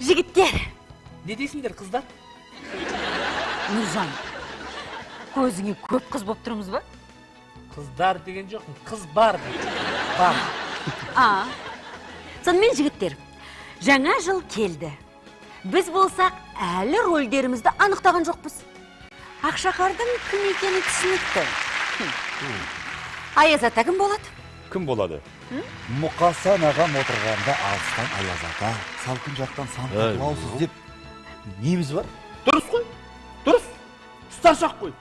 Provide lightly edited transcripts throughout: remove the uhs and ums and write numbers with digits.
Жігіттер. Не дейсіңдер, қыздар? Нұржан, көзіңе көп қыз боп тұрмыз ба? Қыздар деген жоқ, қыз бар. Бар. Сонымен жігіттер, жаңа жыл келді. Біз болсақ, әлі рөлдерімізді анықтаған жоқпыз. Ақшақардың кім екені түсінікті. Аяз ата кім болады? Кім болады? Мұқасан ағам отырғанда алыстан Аяз ата, салқын жақтан Санта Клаусыз деп неміз бар? Дұрыс қой, дұрыс. Старшақ қой.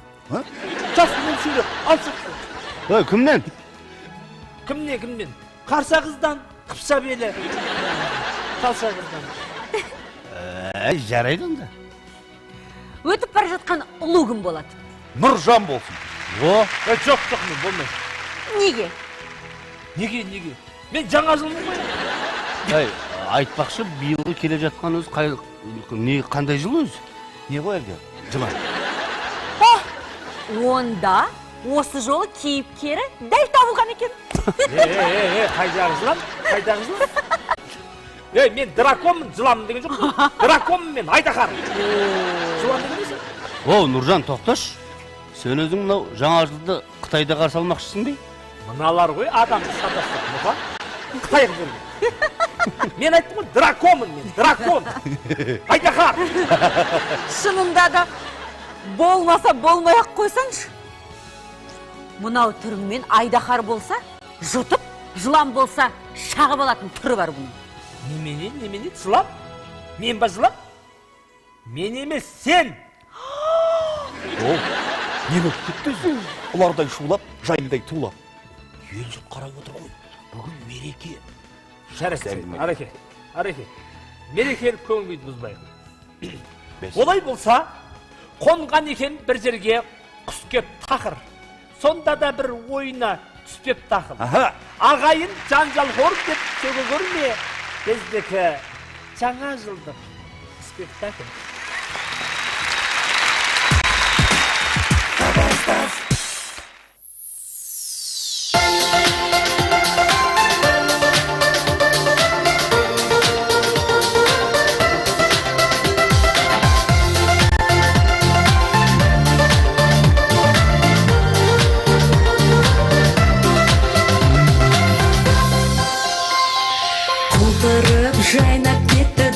Жас мөлшері, алшақ. Кімнен? Кімнен? Қарша қыздан, қыпша белі. Қалша қыздан. Жарайды онда. Өтіп бара жатқан ұлы кім болады? Нұржан болсын. Жоқ, мен болмайды. Неге? Мен жаңа жылмын ғой. Айтпақшы, биылғы келе жатқан өз қандай жыл өзі? Не ғой әлгі? Жылан. Онда осы жолы кейіпкері дәл табылған екен. Қайдағы жылан? Мен драконмын, жыламын деген жоқ. Драконмын мен, Айдахар. Жылан деген несі? Нұржан, тоқташ. Сен өзің мынау жаңа жылды Қытайда қарсы алмақшысың бе? Мыналар ғой, адамды сатастық, мұқа. Қытайға берді. Мен айттым ғой, драконмын мен, дракон. Айдахар. Шынында да болмаса болмай-ақ қойсаңшы. Мынау түріңмен Айдахар болса, жұтып, жылан болса, шағып алатын түрі бар бұның. Немене, жылан? Мен ба жылан? Мен емес, сен! Не болып кетті? Ұлардай шулап, жайылдай тулап. Ел жұрт қарап отыр ғой. Бүгін мереке. Жарайды, ареке. Мерекелік көңіл күйді бұзбайық. Олай болса, қонған екен бір жерге құс кеп тақыр. Сонда да бір ойына түспеп тақыр. Ағайын жанжал қор деп сөге көрме. Біздікі жаңа жылдық спектакль. Құлпырып жайнап кетті